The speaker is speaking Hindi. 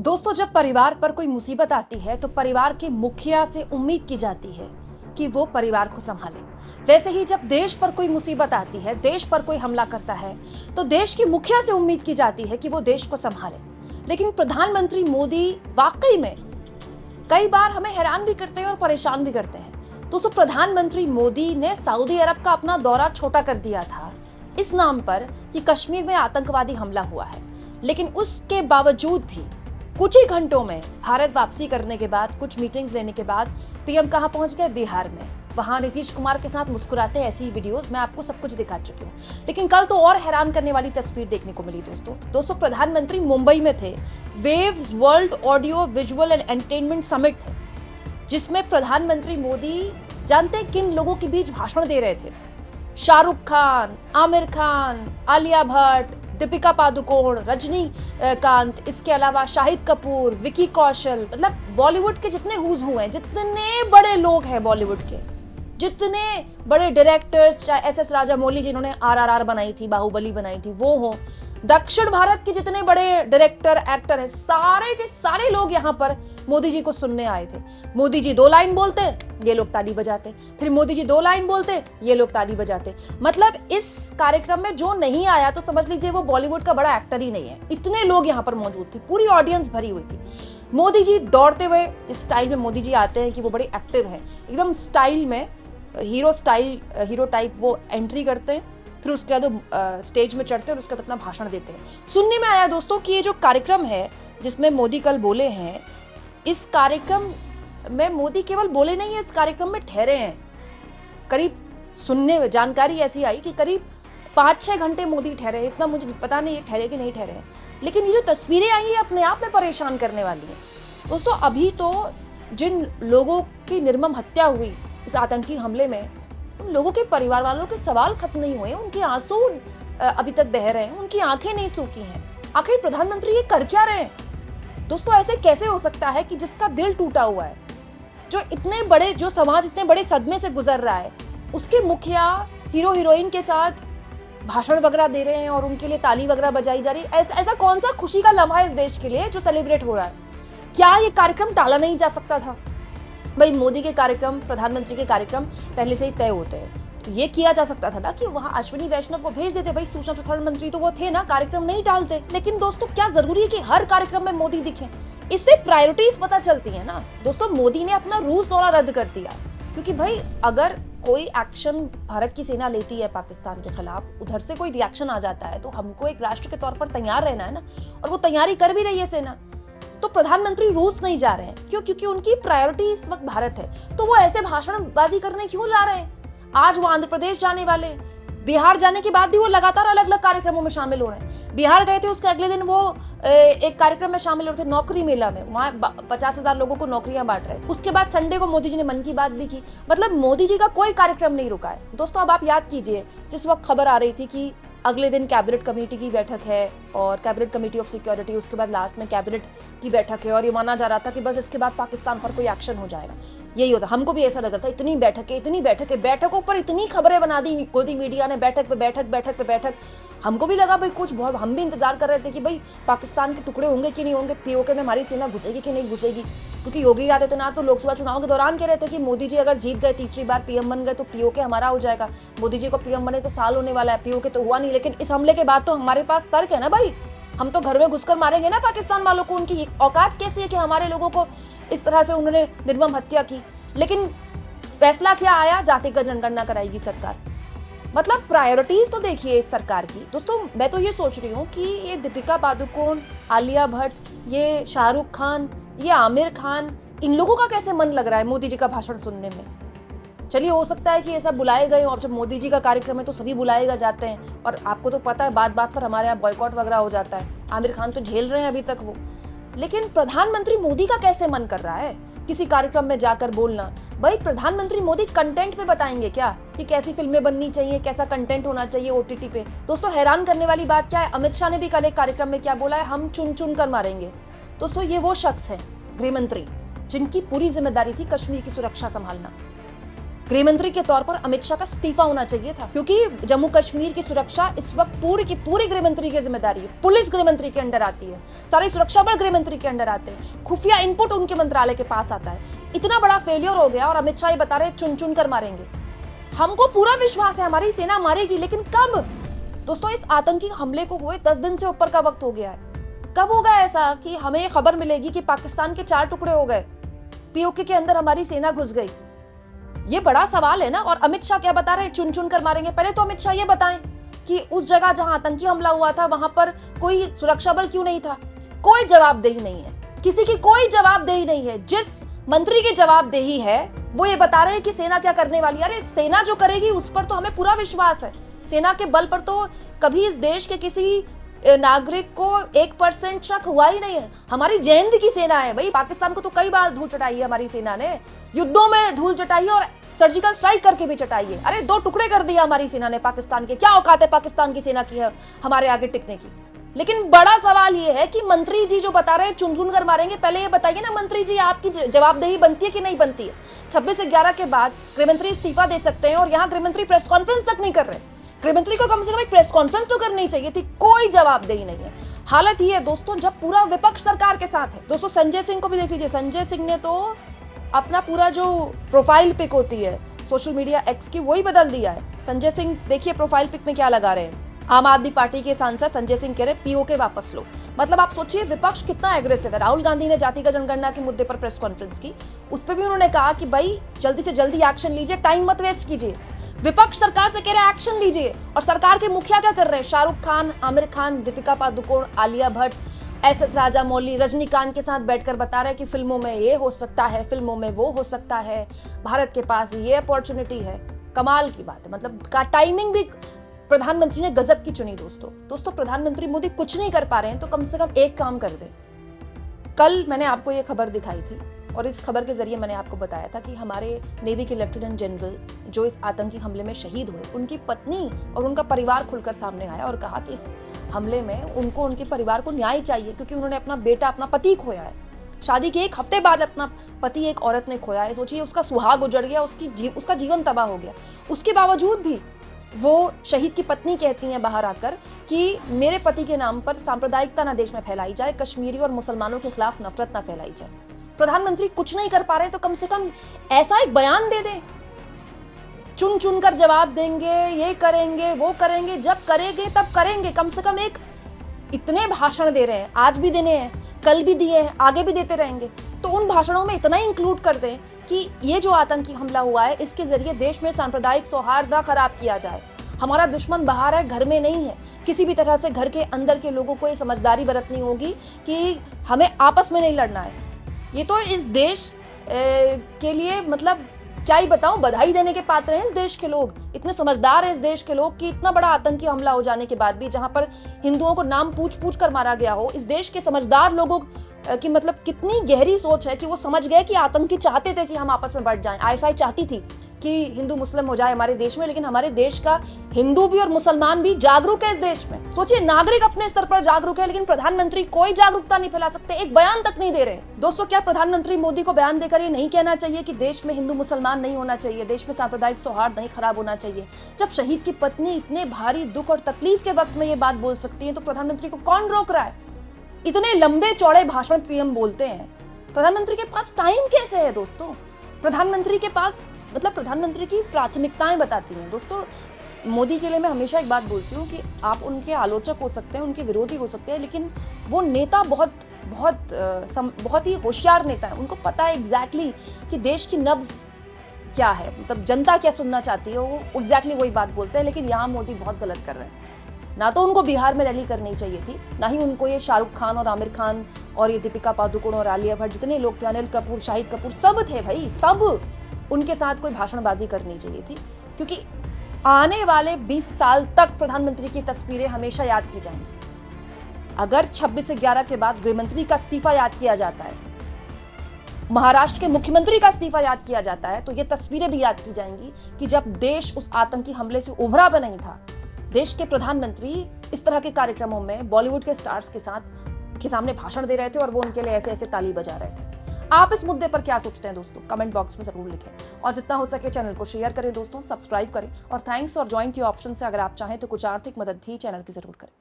दोस्तों, जब परिवार पर कोई मुसीबत आती है तो परिवार के मुखिया से उम्मीद की जाती है कि वो परिवार को संभाले। वैसे ही जब देश पर कोई मुसीबत आती है, देश पर कोई हमला करता है, तो देश के मुखिया से उम्मीद की जाती है कि वो देश को संभाले। लेकिन प्रधानमंत्री मोदी वाकई में कई बार हमें हैरान भी करते हैं और परेशान भी करते हैं। दोस्तों, प्रधानमंत्री मोदी ने सऊदी अरब का अपना दौरा छोटा कर दिया था इस नाम पर कि कश्मीर में आतंकवादी हमला हुआ है। लेकिन उसके बावजूद भी कुछ ही घंटों में भारत वापसी करने के बाद, कुछ मीटिंग्स लेने के बाद पीएम कहां पहुंच गए? बिहार में। वहां नीतीश कुमार के साथ मुस्कुराते ऐसी वीडियोस मैं आपको सब कुछ दिखा चुकी हूँ। लेकिन कल तो और हैरान करने वाली तस्वीर देखने को मिली। दोस्तों, प्रधानमंत्री मुंबई में थे। Wave world audio visual and entertainment summit थे, जिसमें प्रधानमंत्री मोदी जानते हैं किन लोगों के बीच भाषण दे रहे थे? शाहरुख खान, आमिर खान, आलिया भट्ट, दीपिका पादुकोण, रजनीकांत, इसके अलावा शाहिद कपूर, विकी कौशल, मतलब बॉलीवुड के जितने हुज हुए हैं, जितने बड़े लोग हैं बॉलीवुड के, जितने बड़े डायरेक्टर्स, चाहे एस राजामौली जिन्होंने आरआरआर बनाई थी, बाहुबली बनाई थी, वो हो, दक्षिण भारत के जितने बड़े डायरेक्टर, एक्टर हैं, सारे के सारे लोग यहाँ पर मोदी जी को सुनने आए थे। मोदी जी 2 लाइन बोलते, ये लोग ताली बजाते, फिर मोदी जी 2 लाइन बोलते, ये लोग ताली बजाते। मतलब इस कार्यक्रम में जो नहीं आया तो समझ लीजिए वो बॉलीवुड का बड़ा एक्टर ही नहीं है। इतने लोग यहाँ पर मौजूद थे, पूरी ऑडियंस भरी हुई थी। मोदी जी दौड़ते हुए, इस स्टाइल में मोदी जी आते हैं कि वो बड़े एक्टिव है, एकदम स्टाइल में, हीरो टाइप वो एंट्री करते हैं। फिर उसके बाद स्टेज में चढ़ते हैं और उसके बाद अपना भाषण देते हैं। सुनने में आया दोस्तों कि ये जो कार्यक्रम है जिसमें मोदी कल बोले हैं, इस कार्यक्रम में मोदी केवल बोले नहीं है, इस कार्यक्रम में ठहरे हैं। करीब सुनने में जानकारी ऐसी आई कि करीब 5-6 घंटे मोदी ठहरे। इतना मुझे पता नहीं है ठहरे कि नहीं ठहरे, लेकिन ये जो तस्वीरें आई है अपने आप में परेशान करने वाली है। दोस्तों, अभी तो जिन लोगों की निर्मम हत्या हुई इस आतंकी हमले में, उन लोगों के परिवार वालों के सवाल खत्म नहीं हुए, उनके आंसू अभी तक बह रहे हैं, उनकी आंखें नहीं सूखी हैं। आखिर प्रधानमंत्री ये कर क्या रहे हैं? दोस्तों, ऐसे कैसे हो सकता है कि जिसका दिल टूटा हुआ है, जो समाज इतने बड़े सदमे से गुजर रहा है, उसके मुखिया हीरो हीरोइन के साथ भाषण वगैरह दे रहे हैं और उनके लिए ताली वगैरह बजाई जा रही है। ऐसा कौन सा खुशी का लम्हा है इस देश के लिए जो सेलिब्रेट हो रहा है? क्या ये कार्यक्रम टाला नहीं जा सकता था? भाई, मोदी के कार्यक्रम, प्रधानमंत्री के कार्यक्रम पहले से ही तय होते हैं, तो ये किया जा सकता था ना कि वहां अश्विनी वैष्णव को भेज देते। भाई, सूचना प्रसारण मंत्री तो वो थे ना, कार्यक्रम नहीं टालते। लेकिन दोस्तों, क्या जरूरी है कि हर कार्यक्रम में मोदी दिखे? इससे प्रायोरिटीज पता चलती है ना। दोस्तों, मोदी ने अपना रूस दौरा रद्द कर दिया, क्योंकि भाई अगर कोई एक्शन भारत की सेना लेती है पाकिस्तान के खिलाफ, उधर से कोई रिएक्शन आ जाता है, तो हमको एक राष्ट्र के तौर पर तैयार रहना है ना, और वो तैयारी कर भी रही है सेना। तो प्रधानमंत्री रूस नहीं जा रहे हैं, क्यों? क्योंकि उनकी प्रायोरिटी इस वक्त भारत है। तो वो ऐसे भाषणबाजी करने क्यों जा रहे हैं? आज वो आंध्र प्रदेश जाने वाले, बिहार जाने के बाद भी वो लगातार अलग अलग कार्यक्रमों में शामिल हो रहे हैं। बिहार गए थे, उसके अगले दिन वो एक कार्यक्रम में शामिल हो रहे थे, नौकरी मेला में, वहां 50,000 लोगों को नौकरियां बांट रहे हैं। उसके बाद संडे को मोदी जी ने मन की बात भी की। मतलब मोदी जी का कोई कार्यक्रम नहीं रुका है। दोस्तों, अब आप याद कीजिए, जिस वक्त खबर आ रही थी कि अगले दिन कैबिनेट कमेटी की बैठक है और कैबिनेट कमेटी ऑफ सिक्योरिटी, उसके बाद लास्ट में कैबिनेट की बैठक है, और ये माना जा रहा था कि बस इसके बाद पाकिस्तान पर कोई एक्शन हो जाएगा। यही होता, हमको भी ऐसा लग रहा था। इतनी बैठकें, बैठकों पर इतनी खबरें बना दी मोदी मीडिया ने, बैठक पे बैठक। हमको भी लगा भाई कुछ बहुत, हम भी इंतजार कर रहे थे कि भाई पाकिस्तान के टुकड़े होंगे कि नहीं होंगे, पीओके में हमारी सेना घुसेगी कि नहीं घुसेगी। क्योंकि योगी आदित्यनाथ तो लोकसभा चुनाव के दौरान कह रहे थे कि मोदी जी अगर जीत गए, तीसरी बार पीएम बन गए, तो पीओके हमारा हो जाएगा। मोदी जी को पीएम बने तो साल होने वाला है, पीओके तो हुआ नहीं। लेकिन इस हमले के बाद तो हमारे पास तर्क है ना भाई, हम तो घर में घुसकर मारेंगे ना पाकिस्तान वालों को। उनकी औकात कैसी है कि हमारे लोगों को इस तरह से उन्होंने निर्मम हत्या की। लेकिन फैसला क्या आया? जाति का जनगणना कराएगी सरकार। मतलब प्रायोरिटीज तो देखिए इस सरकार की। दोस्तों, मैं तो ये सोच रही हूँ कि ये दीपिका पादुकोण, आलिया भट्ट, ये शाहरुख खान, ये आमिर खान, इन लोगों का कैसे मन लग रहा है मोदी जी का भाषण सुनने में? चलिए, हो सकता है कि ये सब बुलाए गए हो। अब जब मोदी जी का कार्यक्रम है तो सभी बुलाए जाते हैं, और आपको तो पता है बात बात पर हमारे यहाँ बॉयकॉट वगैरह हो जाता है। आमिर खान तो झेल रहे हैं अभी तक वो। लेकिन प्रधानमंत्री मोदी का कैसे मन कर रहा है किसी कार्यक्रम में जाकर बोलना? भाई, प्रधानमंत्री मोदी कंटेंट पे बताएंगे क्या कि कैसी फिल्में बननी चाहिए, कैसा कंटेंट होना चाहिए ओटीटी पे? दोस्तों, हैरान करने वाली बात क्या है, अमित शाह ने भी कल एक कार्यक्रम में क्या बोला है? हम चुन चुन कर मारेंगे। दोस्तों, ये वो शख्स हैं, गृह मंत्री, जिनकी पूरी जिम्मेदारी थी कश्मीर की सुरक्षा संभालना। गृह मंत्री के तौर पर अमित शाह का इस्तीफा होना चाहिए था, क्योंकि जम्मू कश्मीर की सुरक्षा इस वक्त पूरी की पूरी गृह मंत्री की जिम्मेदारी है। पुलिस गृह मंत्री के अंडर आती है, सारी सुरक्षा बल गृह मंत्री के अंडर आते हैं, खुफिया इनपुट उनके मंत्रालय के पास आता है। इतना बड़ा फेलियर हो गया और अमित शाह ये बता रहे चुन चुन कर मारेंगे। हमको पूरा विश्वास है हमारी सेना मारेगी, लेकिन कब? दोस्तों, इस आतंकी हमले को हुए 10 दिन से ऊपर का वक्त हो गया है। कब होगा ऐसा कि हमें खबर मिलेगी कि पाकिस्तान के 4 टुकड़े हो गए, पीओके के अंदर हमारी सेना घुस गई? ये बड़ा सवाल है ना। और अमित शाह क्या बता रहे हैं? चुन चुन कर मारेंगे। पहले तो अमित शाह ये बताएं कि उस जगह जहां आतंकी हमला हुआ था वहां पर कोई सुरक्षा बल क्यों नहीं था? कोई जवाबदेही नहीं है, किसी की कोई जवाबदेही नहीं है। जिस मंत्री की जवाबदेही है वो ये बता रहे हैं कि सेना क्या करने वाली है। अरे सेना जो करेगी उस पर तो हमें पूरा विश्वास है। सेना के बल पर तो कभी इस देश के किसी नागरिक को 1% शक हुआ ही नहीं है। हमारी जैन की सेना है भाई। पाकिस्तान को तो कई बार धूल चटाई है हमारी सेना ने, युद्धों में धूल चटाई है और सर्जिकल स्ट्राइक करके भी चटाई है। अरे 2 टुकड़े कर दिया हमारी सेना ने पाकिस्तान के। क्या औकात है पाकिस्तान की सेना की है हमारे आगे टिकने की? लेकिन बड़ा सवाल ये है कि मंत्री जी जो बता रहे हैं चुन चुन कर मारेंगे, पहले ये बताइए ना मंत्री जी, आपकी जवाबदेही बनती है कि नहीं बनती है? 26/11 के बाद गृहमंत्री इस्तीफा दे सकते हैं और यहाँ गृहमंत्री प्रेस कॉन्फ्रेंस तक नहीं कर रहे। गृहमंत्री को कम से कम एक प्रेस कॉन्फ्रेंस तो करनी चाहिए थी। कोई जवाबदेही नहीं है। हालत ये है दोस्तों जब पूरा विपक्ष सरकार के साथ है। दोस्तों, संजय सिंह को भी देख लीजिए। संजय सिंह ने तो अपना पूरा जो प्रोफाइल पिक होती है सोशल मीडिया एक्स की, वही बदल दिया है। संजय सिंह देखिए प्रोफाइल पिक में क्या लगा रहे हैं। आम आदमी पार्टी के सांसद संजय सिंह कह रहे पीओके वापस लो। मतलब आप सोचिए विपक्ष कितना एग्रेसिव है। राहुल गांधी ने जातिगत जनगणना के मुद्दे पर प्रेस कॉन्फ्रेंस की, उस पर भी उन्होंने कहा कि भाई जल्दी से जल्दी एक्शन लीजिए, टाइम मत वेस्ट कीजिए। विपक्ष सरकार से कह रहे हैं एक्शन लीजिए, और सरकार के मुखिया क्या कर रहे हैं? शाहरुख खान, आमिर खान, दीपिका पादुकोण, आलिया भट्ट, एस राजामौली, रजनीकांत के साथ बैठकर बता रहे हैं कि फिल्मों में ये हो सकता है, फिल्मों में वो हो सकता है, भारत के पास ये अपॉर्चुनिटी है। कमाल की बात है। मतलब का टाइमिंग भी प्रधानमंत्री ने गजब की चुनी। दोस्तों प्रधानमंत्री मोदी कुछ नहीं कर पा रहे हैं तो कम से कम एक काम कर दे। कल मैंने आपको ये खबर दिखाई थी और इस खबर के जरिए मैंने आपको बताया था कि हमारे नेवी के लेफ्टिनेंट जनरल जो इस आतंकी हमले में शहीद हुए, उनकी पत्नी और उनका परिवार खुलकर सामने आया और कहा कि इस हमले में उनको, उनके परिवार को न्याय चाहिए, क्योंकि उन्होंने अपना बेटा, अपना पति खोया है। शादी के 1 हफ्ते बाद अपना पति एक औरत ने खोया है। सोचिए उसका सुहाग उजड़ गया, उसका जीवन तबाह हो गया। उसके बावजूद भी वो शहीद की पत्नी कहती हैं बाहर आकर कि मेरे पति के नाम पर सांप्रदायिकता ना देश में फैलाई जाए, कश्मीरी और मुसलमानों के खिलाफ नफरत ना फैलाई जाए। प्रधानमंत्री कुछ नहीं कर पा रहे तो कम से कम ऐसा एक बयान दे दें। चुन चुन कर जवाब देंगे, ये करेंगे, वो करेंगे, जब करेंगे तब करेंगे। कम से कम एक इतने भाषण दे रहे हैं, आज भी देने हैं, कल भी दिए हैं, आगे भी देते रहेंगे, तो उन भाषणों में इतना इंक्लूड कर दें कि ये जो आतंकी हमला हुआ है इसके जरिए देश में सांप्रदायिक सौहार्द ना खराब किया जाए। हमारा दुश्मन बाहर है, घर में नहीं है। किसी भी तरह से घर के अंदर के लोगों को ये समझदारी बरतनी होगी कि हमें आपस में नहीं लड़ना है। ये तो इस देश के लिए मतलब क्या ही बताऊं, बधाई देने के पात्र हैं इस देश के लोग। इतने समझदार हैं इस देश के लोग कि इतना बड़ा आतंकी हमला हो जाने के बाद भी, जहां पर हिंदुओं को नाम पूछ पूछ कर मारा गया हो, इस देश के समझदार लोगों की मतलब कितनी गहरी सोच है कि वो समझ गए कि आतंकी चाहते थे कि हम आपस में बढ़ जाएं। आईएसआई चाहती थी कि हिंदू मुस्लिम हो जाए हमारे देश में, लेकिन हमारे देश का हिंदू भी और मुसलमान भी जागरूक है इस देश में। सोचिए नागरिक अपने स्तर पर जागरूक है, लेकिन प्रधानमंत्री कोई जागरूकता नहीं फैला सकते, एक बयान तक नहीं दे रहे। दोस्तों, क्या प्रधानमंत्री मोदी को बयान देकर ये नहीं कहना चाहिए कि देश में हिंदू मुसलमान नहीं होना चाहिए, देश में सांप्रदायिक सौहार्द नहीं खराब होना चाहिए? जब शहीद की पत्नी इतने भारी दुख और तकलीफ के वक्त में ये बात बोल सकती है तो प्रधानमंत्री को कौन रोक रहा है? इतने लंबे चौड़े भाषण पीएम बोलते हैं, प्रधानमंत्री के पास टाइम कैसे है? दोस्तों, प्रधानमंत्री के पास मतलब प्रधानमंत्री की प्राथमिकताएं बताती हैं। दोस्तों, मोदी के लिए मैं हमेशा एक बात बोलती हूँ कि आप उनके आलोचक हो सकते हैं, उनके विरोधी हो सकते हैं, लेकिन वो नेता बहुत ही होशियार नेता है। उनको पता है एग्जैक्टली कि देश की नब्ज क्या है, मतलब जनता क्या सुनना चाहती है, वो एग्जैक्टली वही बात बोलते हैं। लेकिन यहाँ मोदी बहुत गलत कर रहे हैं। ना तो उनको बिहार में रैली करनी चाहिए थी, ना ही उनको ये शाहरुख खान और आमिर खान और ये दीपिका पादुकोण और आलिया भट्ट जितने लोग थे, अनिल कपूर, शाहिद कपूर, सब थे भाई, सब उनके साथ कोई भाषणबाजी करनी चाहिए थी। क्योंकि आने वाले 20 साल तक प्रधानमंत्री की तस्वीरें हमेशा याद की जाएंगी। अगर 26/11 के बाद गृहमंत्री का इस्तीफा याद किया जाता है, महाराष्ट्र के मुख्यमंत्री का इस्तीफा याद किया जाता है, तो ये तस्वीरें भी याद की जाएंगी कि जब देश उस आतंकी हमले से उभरा भी नहीं था, देश के प्रधानमंत्री इस तरह के कार्यक्रमों में बॉलीवुड के स्टार्स के सामने भाषण दे रहे थे और वो उनके लिए ऐसे ऐसे ताली बजा रहे थे। आप इस मुद्दे पर क्या सोचते हैं दोस्तों, कमेंट बॉक्स में जरूर लिखें और जितना हो सके चैनल को शेयर करें दोस्तों, सब्सक्राइब करें और थैंक्स और ज्वाइन की ऑप्शन से अगर आप चाहें तो कुछ आर्थिक मदद भी चैनल की जरूर करें।